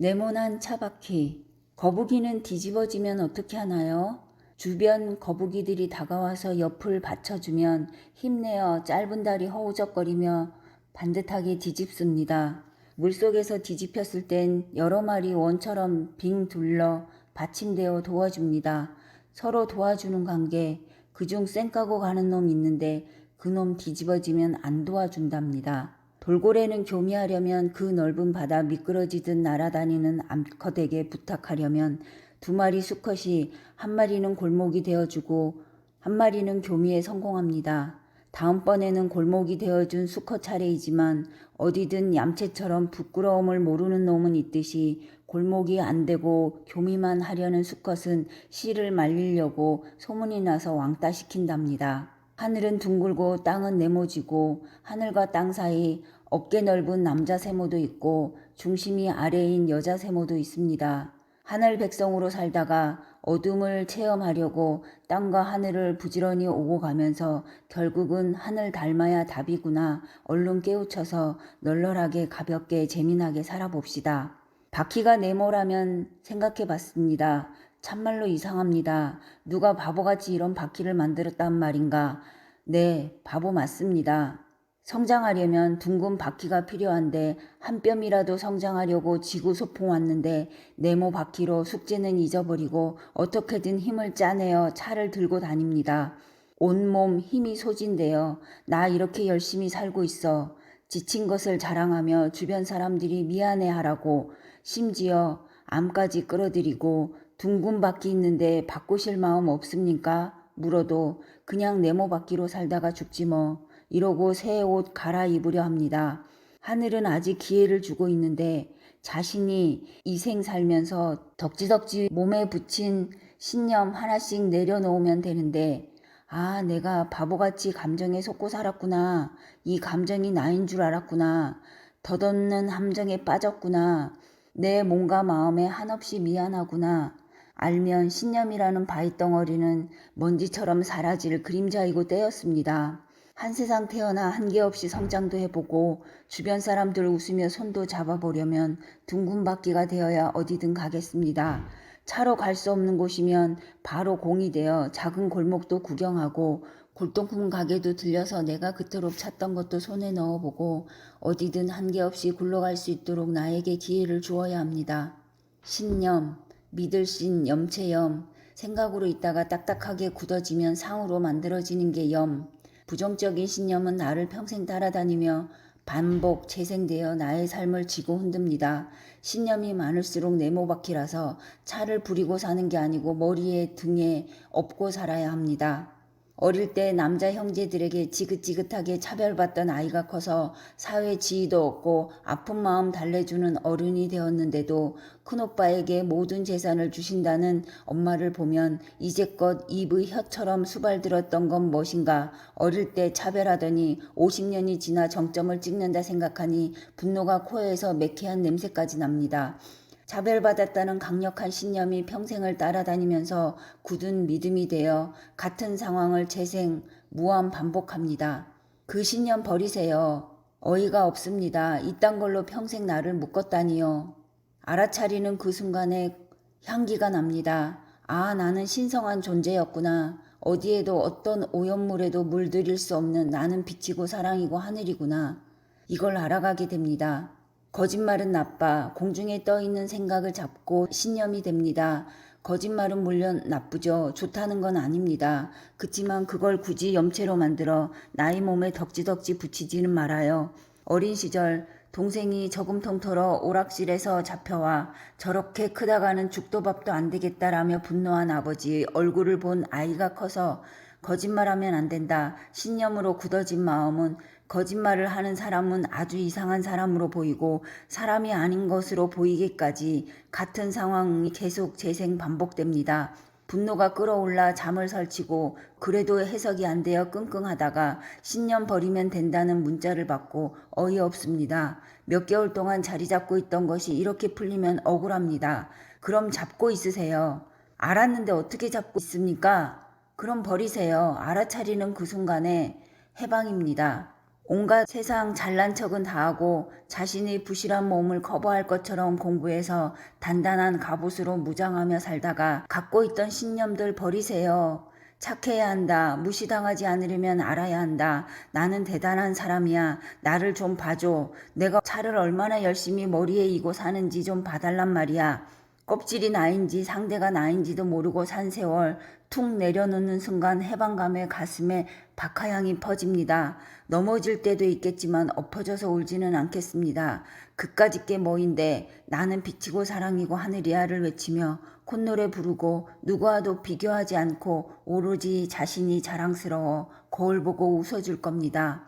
네모난 차바퀴. 거북이는 뒤집어지면 어떻게 하나요? 주변 거북이들이 다가와서 옆을 받쳐주면 힘내어 짧은 다리 허우적거리며 반듯하게 뒤집습니다. 물속에서 뒤집혔을 땐 여러 마리 원처럼 빙 둘러 받침되어 도와줍니다. 서로 도와주는 관계. 그중 쌩까고 가는 놈 있는데 그놈 뒤집어지면 안 도와준답니다. 돌고래는 교미하려면 그 넓은 바다 미끄러지듯 날아다니는 암컷에게 부탁하려면 두 마리 수컷이 한 마리는 골목이 되어주고 한 마리는 교미에 성공합니다. 다음번에는 골목이 되어준 수컷 차례이지만 어디든 얌체처럼 부끄러움을 모르는 놈은 있듯이 골목이 안 되고 교미만 하려는 수컷은 씨를 말리려고 소문이 나서 왕따 시킨답니다. 하늘은 둥글고 땅은 네모지고 하늘과 땅 사이 어깨 넓은 남자 세모도 있고 중심이 아래인 여자 세모도 있습니다. 하늘 백성으로 살다가 어둠을 체험하려고 땅과 하늘을 부지런히 오고 가면서 결국은 하늘 닮아야 답이구나 얼른 깨우쳐서 널널하게 가볍게 재미나게 살아봅시다. 바퀴가 네모라면 생각해봤습니다. 참말로 이상합니다. 누가 바보같이 이런 바퀴를 만들었단 말인가. 네, 바보 맞습니다. 성장하려면 둥근 바퀴가 필요한데 한 뼘이라도 성장하려고 지구 소풍 왔는데 네모 바퀴로 숙제는 잊어버리고 어떻게든 힘을 짜내어 차를 들고 다닙니다. 온몸 힘이 소진되어 나 이렇게 열심히 살고 있어. 지친 것을 자랑하며 주변 사람들이 미안해하라고 심지어 암까지 끌어들이고 둥근 바퀴 있는데 바꾸실 마음 없습니까? 물어도 그냥 네모 바퀴로 살다가 죽지 뭐. 이러고 새 옷 갈아입으려 합니다. 하늘은 아직 기회를 주고 있는데 자신이 이 생 살면서 덕지덕지 몸에 붙인 신념 하나씩 내려놓으면 되는데 아, 내가 바보같이 감정에 속고 살았구나. 이 감정이 나인 줄 알았구나. 덧없는 함정에 빠졌구나. 내 몸과 마음에 한없이 미안하구나. 알면 신념이라는 바위덩어리는 먼지처럼 사라질 그림자이고 때였습니다. 한 세상 태어나 한계없이 성장도 해보고 주변 사람들 웃으며 손도 잡아보려면 둥근 바퀴가 되어야 어디든 가겠습니다. 차로 갈 수 없는 곳이면 바로 공이 되어 작은 골목도 구경하고 골동품 가게도 들려서 내가 그토록 찾던 것도 손에 넣어보고 어디든 한계없이 굴러갈 수 있도록 나에게 기회를 주어야 합니다. 신념, 믿을 신, 염체염, 생각으로 있다가 딱딱하게 굳어지면 상으로 만들어지는 게 염. 부정적인 신념은 나를 평생 따라다니며 반복 재생되어 나의 삶을 쥐고 흔듭니다. 신념이 많을수록 네모바퀴라서 차를 부리고 사는 게 아니고 머리에 등에 업고 살아야 합니다. 어릴 때 남자 형제들에게 지긋지긋하게 차별받던 아이가 커서 사회 지위도 얻고 아픈 마음 달래주는 어른이 되었는데도 큰오빠에게 모든 재산을 주신다는 엄마를 보면 이제껏 입의 혀처럼 수발들었던 건 무엇인가. 어릴 때 차별하더니 50년이 지나 정점을 찍는다 생각하니 분노가 코에서 매캐한 냄새까지 납니다. 차별받았다는 강력한 신념이 평생을 따라다니면서 굳은 믿음이 되어 같은 상황을 재생, 무한 반복합니다. 그 신념 버리세요. 어이가 없습니다. 이딴 걸로 평생 나를 묶었다니요. 알아차리는 그 순간에 향기가 납니다. 아, 나는 신성한 존재였구나. 어디에도 어떤 오염물에도 물들일 수 없는 나는 빛이고 사랑이고 하늘이구나. 이걸 알아가게 됩니다. 거짓말은 나빠. 공중에 떠있는 생각을 잡고 신념이 됩니다. 거짓말은 물론 나쁘죠. 좋다는 건 아닙니다. 그치만 그걸 굳이 염체로 만들어 나의 몸에 덕지덕지 붙이지는 말아요. 어린 시절 동생이 저금통 털어 오락실에서 잡혀와 저렇게 크다가는 죽도 밥도 안 되겠다라며 분노한 아버지 얼굴을 본 아이가 커서 거짓말하면 안 된다. 신념으로 굳어진 마음은 거짓말을 하는 사람은 아주 이상한 사람으로 보이고 사람이 아닌 것으로 보이기까지 같은 상황이 계속 재생 반복됩니다. 분노가 끌어올라 잠을 설치고 그래도 해석이 안 되어 끙끙하다가 신념 버리면 된다는 문자를 받고 어이없습니다. 몇 개월 동안 자리 잡고 있던 것이 이렇게 풀리면 억울합니다. 그럼 잡고 있으세요. 알았는데 어떻게 잡고 있습니까? 그럼 버리세요. 알아차리는 그 순간에 해방입니다. 온갖 세상 잘난 척은 다 하고 자신의 부실한 몸을 커버할 것처럼 공부해서 단단한 갑옷으로 무장하며 살다가 갖고 있던 신념들 버리세요. 착해야 한다. 무시당하지 않으려면 알아야 한다. 나는 대단한 사람이야. 나를 좀 봐줘. 내가 차를 얼마나 열심히 머리에 이고 사는지 좀 봐달란 말이야. 껍질이 나인지 상대가 나인지도 모르고 산 세월 툭 내려놓는 순간 해방감에 가슴에 박하향이 퍼집니다. 넘어질 때도 있겠지만 엎어져서 울지는 않겠습니다. 그까짓 게 뭐인데 나는 빛이고 사랑이고 하늘이야를 외치며 콧노래 부르고 누구와도 비교하지 않고 오로지 자신이 자랑스러워 거울 보고 웃어줄 겁니다.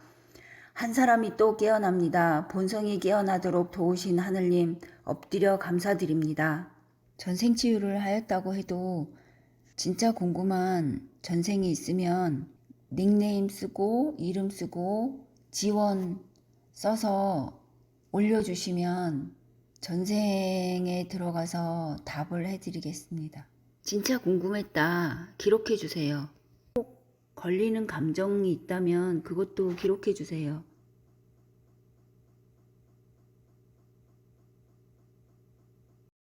한 사람이 또 깨어납니다. 본성이 깨어나도록 도우신 하늘님 엎드려 감사드립니다. 전생치유를 하였다고 해도 진짜 궁금한 전생이 있으면 닉네임 쓰고 이름 쓰고 지원 써서 올려주시면 전생에 들어가서 답을 해드리겠습니다. 진짜 궁금했다. 기록해주세요. 꼭 걸리는 감정이 있다면 그것도 기록해주세요.